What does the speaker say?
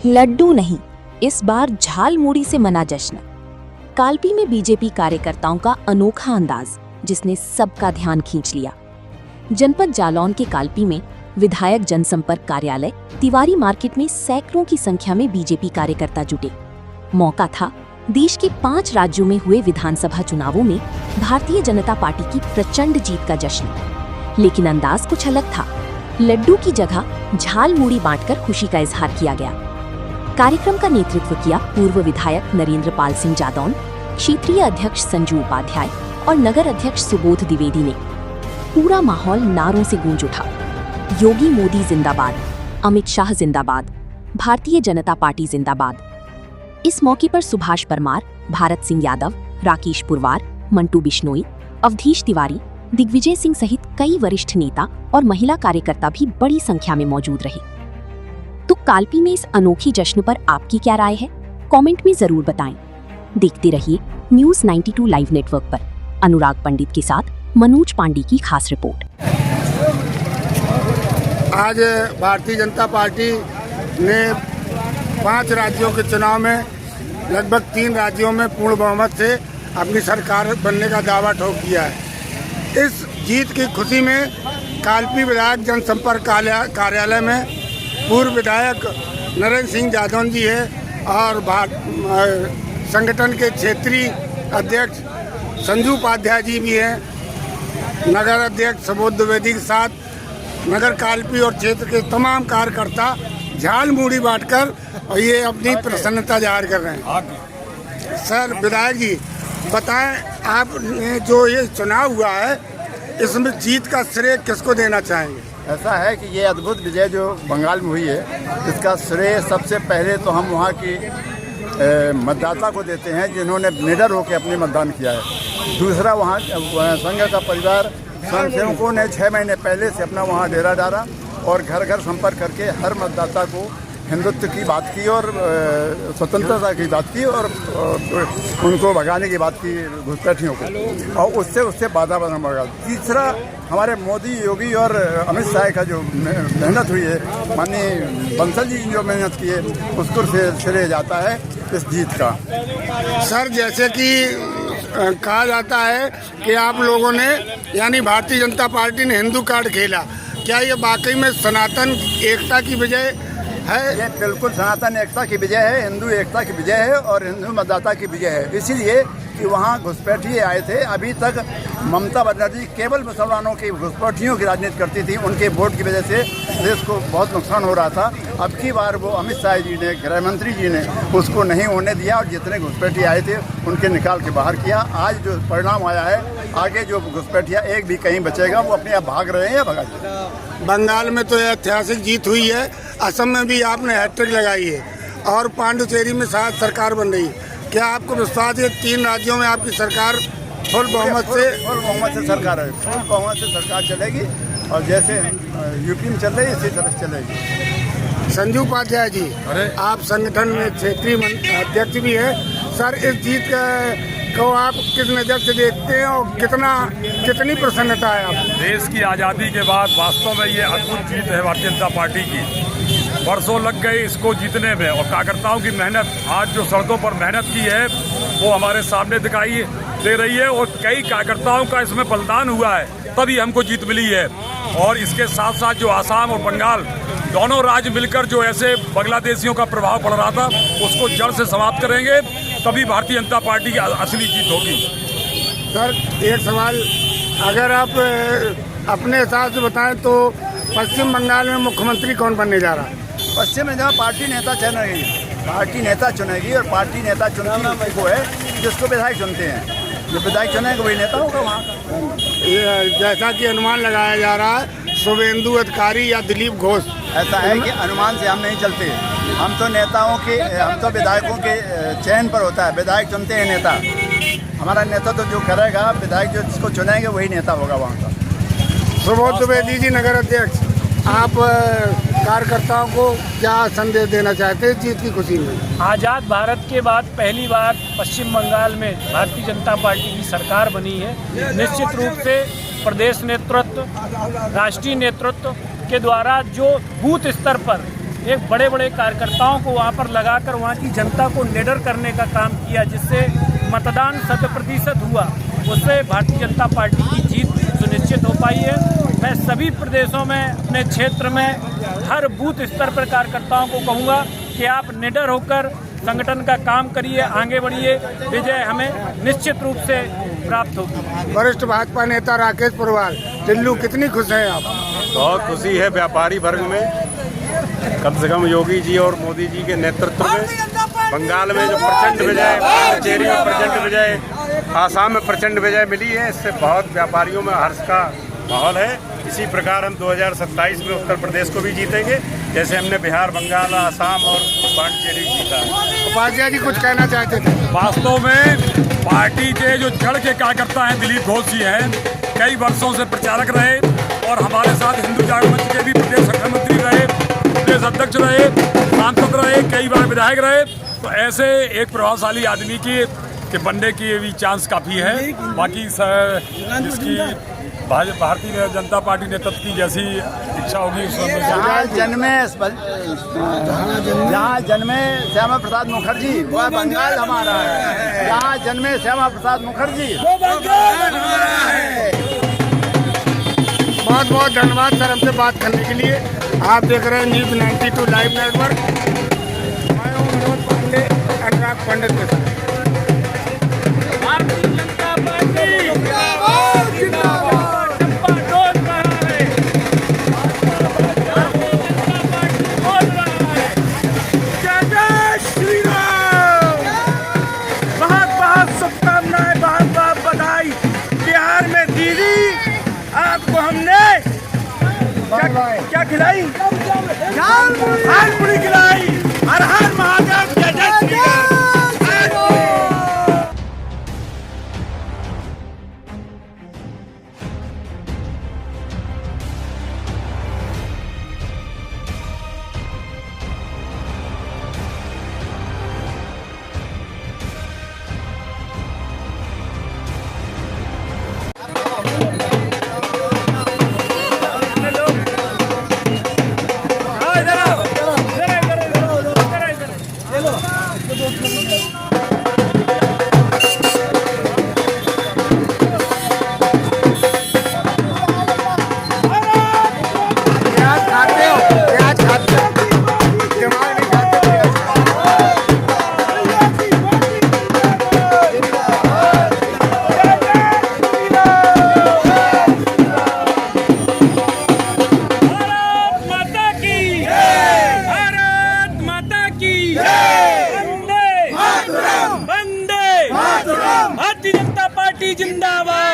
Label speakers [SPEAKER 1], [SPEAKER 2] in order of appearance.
[SPEAKER 1] लड्डू नहीं, इस बार झालमुड़ी से मना जश्न। कालपी में बीजेपी कार्यकर्ताओं का अनोखा अंदाज, जिसने सबका ध्यान खींच लिया। जनपद जालौन के कालपी में विधायक जनसंपर्क कार्यालय तिवारी मार्केट में सैकड़ों की संख्या में बीजेपी कार्यकर्ता जुटे। मौका था देश के 5 राज्यों में हुए विधानसभा चुनावों में भारतीय जनता पार्टी की प्रचंड जीत का जश्न। लेकिन अंदाज कुछ अलग था। लड्डू की जगह झालमुड़ी बांटकर खुशी का इजहार किया गया। कार्यक्रम का नेतृत्व किया पूर्व विधायक नरेंद्र पाल सिंह जादौन, क्षेत्रीय अध्यक्ष संजू उपाध्याय और नगर अध्यक्ष सुबोध द्विवेदी ने। पूरा माहौल नारों से गूंज उठा। योगी मोदी जिंदाबाद, अमित शाह जिंदाबाद, भारतीय जनता पार्टी जिंदाबाद। इस मौके पर सुभाष परमार, भारत सिंह यादव, राकेश पुरवार, मंटू बिश्नोई, अवधीश तिवारी, दिग्विजय सिंह सहित कई वरिष्ठ नेता और महिला कार्यकर्ता भी बड़ी संख्या में मौजूद रहे। तो कालपी में इस अनोखी जश्न पर आपकी क्या राय है? कमेंट में जरूर बताएं। देखते रहिए न्यूज़ 92 लाइव नेटवर्क पर। अनुराग पंडित के साथ मनोज पांडे की खास रिपोर्ट।
[SPEAKER 2] आज भारतीय जनता पार्टी ने 5 राज्यों के चुनाव में लगभग 3 राज्यों में पूर्ण बहुमत से अपनी सरकार बनने का दावा ठोक दिया है। इस जीत की खुशी में कालपी विधायक जनसंपर्क कार्यालय में पूर्व विधायक नरेंद्र सिंह जादौन जी है और संगठन के क्षेत्रीय अध्यक्ष संजू उपाध्याय जी भी हैं। नगर अध्यक्ष सुबोध द्विवेदी के साथ नगर कालपी और क्षेत्र के तमाम कार्यकर्ता झालमुड़ी बांटकर और ये अपनी प्रसन्नता जाहिर कर रहे हैं। सर विधायक जी बताएं, आपने जो ये चुनाव हुआ है इसमें जीत का श्रेय किसको देना चाहेंगे?
[SPEAKER 3] ऐसा है कि ये अद्भुत विजय जो बंगाल में हुई है, इसका श्रेय सबसे पहले तो हम वहाँ की मतदाता को देते हैं जिन्होंने निडर होकर अपने मतदान किया है। दूसरा वहाँ संघ का परिवार स्वयंसेवकों ने 6 महीने पहले से अपना वहाँ डेरा डाला और घर घर संपर्क करके हर मतदाता को हिंदुत्व की बात की और स्वतंत्रता की बात की और उनको भगाने की बात की घुसपैठियों को, और उससे बाधा बना। तीसरा हमारे मोदी, योगी और अमित शाह का जो मेहनत हुई है, माननीय बंसल जी जो मेहनत की है, उसको श्रेय जाता है इस जीत का।
[SPEAKER 2] सर जैसे कि कहा जाता है कि आप लोगों ने यानी भारतीय जनता पार्टी ने हिंदू कार्ड खेला, क्या ये वाकई में सनातन एकता की विजय है?
[SPEAKER 3] ये बिल्कुल सनातन एकता की विजय है, हिंदू एकता की विजय है और हिंदू मतदाता की विजय है। इसीलिए कि वहाँ घुसपैठिए आए थे। अभी तक ममता बनर्जी केवल मुसलमानों की घुसपैठियों की राजनीति करती थी, उनके वोट की वजह से देश को बहुत नुकसान हो रहा था। अब की बार वो अमित शाह जी ने, गृह मंत्री जी ने उसको नहीं होने दिया और जितने घुसपैठिए आए थे उनके निकाल के बाहर किया। आज जो परिणाम आया है, आगे जो घुसपैठिया एक भी कहीं बचेगा वो अपने आप भाग रहे हैं या भगा जाएगा।
[SPEAKER 2] बंगाल में तो ऐतिहासिक जीत हुई है, असम में भी आपने हैट्रिक लगाई है और पांडुचेरी में शायद सरकार बन रही है। क्या आपको विश्वास है 3 राज्यों में आपकी सरकार फुल बहुमत से
[SPEAKER 3] सरकार है? फुल बहुमत से सरकार चलेगी और जैसे यूपी में चल रही है इसी तरह चलेगी।
[SPEAKER 2] संजू उपाध्याय जी, आप संगठन में क्षेत्रीय अध्यक्ष भी है। सर इस जीत को आप किस नज़र से देखते हैं और कितनी प्रसन्नता है आप?
[SPEAKER 4] देश की आज़ादी के बाद वास्तव में ये अद्भुत जीत है भारतीय जनता पार्टी की। वर्षों लग गए इसको जीतने में और कार्यकर्ताओं की मेहनत, आज जो सड़कों पर मेहनत की है वो हमारे सामने दिखाई दे रही है और कई कार्यकर्ताओं का इसमें बलिदान हुआ है, तभी हमको जीत मिली है। और इसके साथ साथ जो आसाम और बंगाल दोनों राज्य मिलकर जो ऐसे बांग्लादेशियों का प्रभाव पड़ रहा था उसको जड़ से समाप्त करेंगे, तभी भारतीय जनता पार्टी की असली जीत होगी।
[SPEAKER 2] सर एक सवाल, अगर आप अपने हिसाब से बताएं तो पश्चिम बंगाल में मुख्यमंत्री कौन बनने जा रहा है?
[SPEAKER 3] पश्चिम में जहाँ पार्टी नेता चुनेगी, पार्टी नेता चुनेगी और पार्टी नेता चुनती वो है जिसको विधायक चुनते हैं। जो विधायक चुनेगा वही नेता होगा वहाँ का।
[SPEAKER 2] जैसा कि अनुमान लगाया जा रहा है शुभेंदु अधिकारी या दिलीप घोष।
[SPEAKER 3] ऐसा है कि अनुमान से हम नहीं चलते, हम तो नेताओं के, हम तो विधायकों के चयन पर होता है। विधायक चुनते हैं नेता, हमारा नेता तो जो करेगा, विधायक जो जिसको चुनेंगे वही नेता होगा वहाँ का।
[SPEAKER 2] सुबोध द्विवेदी जी, नगर अध्यक्ष, आप कार्यकर्ताओं को क्या संदेश देना चाहते हैं जीत की खुशी में?
[SPEAKER 5] आज़ाद भारत के बाद पहली बार पश्चिम बंगाल में भारतीय जनता पार्टी की सरकार बनी है। निश्चित रूप से प्रदेश नेतृत्व, राष्ट्रीय नेतृत्व के द्वारा जो बूथ स्तर पर एक बड़े बड़े कार्यकर्ताओं को वहाँ पर लगाकर वहाँ की जनता को निडर करने का काम किया, जिससे मतदान 100% हुआ। उससे भारतीय जनता पार्टी की जीत सुनिश्चित हो पाई है। मैं सभी प्रदेशों में अपने क्षेत्र में हर बूथ स्तर पर कार्यकर्ताओं को कहूँगा कि आप निडर होकर संगठन का काम करिए, आगे बढ़िए, विजय हमें निश्चित रूप से प्राप्त होगी।
[SPEAKER 2] वरिष्ठ भाजपा नेता राकेश पुरवाल, टिल्लू, कितनी खुश हैं आप?
[SPEAKER 6] बहुत खुशी है व्यापारी वर्ग में। कम से कम योगी जी और मोदी जी के नेतृत्व में बंगाल में जो प्रचंड विजय, पुडुचेरी में प्रचंड विजय, आसाम में प्रचंड विजय मिली है, इससे बहुत व्यापारियों में हर्ष का माहौल है। इसी प्रकार हम 2027 में उत्तर प्रदेश को भी जीतेंगे, जैसे हमने बिहार, बंगाल, आसाम और पुडुचेरी जीता है।
[SPEAKER 2] उपाध्याय जी कुछ कहना चाहते थे?
[SPEAKER 4] वास्तव में पार्टी के जो जड़ के कार्यकर्ता हैं, दिलीप घोष जी हैं, कई वर्षों से प्रचारक रहे और हमारे साथ हिंदू जागरण मंच के भी प्रदेश संगठन मंत्री रहे, प्रदेश अध्यक्ष रहे, सांसद रहे, कई बार विधायक रहे। तो ऐसे एक प्रभावशाली आदमी के बनने की भी चांस काफ़ी है। बाकी जिसकी भारतीय जनता पार्टी नेतृत्व की जैसी इच्छा होगी उसमें
[SPEAKER 3] जहाँ जन्मे श्यामा प्रसाद मुखर्जी वह बंगाल हमारा है। जहाँ जन्मे श्यामा प्रसाद मुखर्जी वो बंगाल हमारा है।
[SPEAKER 2] बहुत बहुत धन्यवाद सर हमसे बात करने के लिए। आप देख रहे हैं न्यूज़ 92 लाइव नेटवर्क। मैं हूं मनोज पांडे, अनुराग पंडित के साथ।
[SPEAKER 5] भारतीय जनता पार्टी जिंदाबाद, जिंदाबाद, चंपा डोल रहा है। भारतीय जनता पार्टी बोल रहा है, जय जय श्री राम। बहुत बहुत शुभकामनाएं, बहुत बहुत बधाई। बिहार में दीदी आपको हमने क्या खिलाई? दाल पूरी खिलाई। हर हर महादेव, जय जय श्री राम। भारतीय जनता पार्टी जिंदाबाद।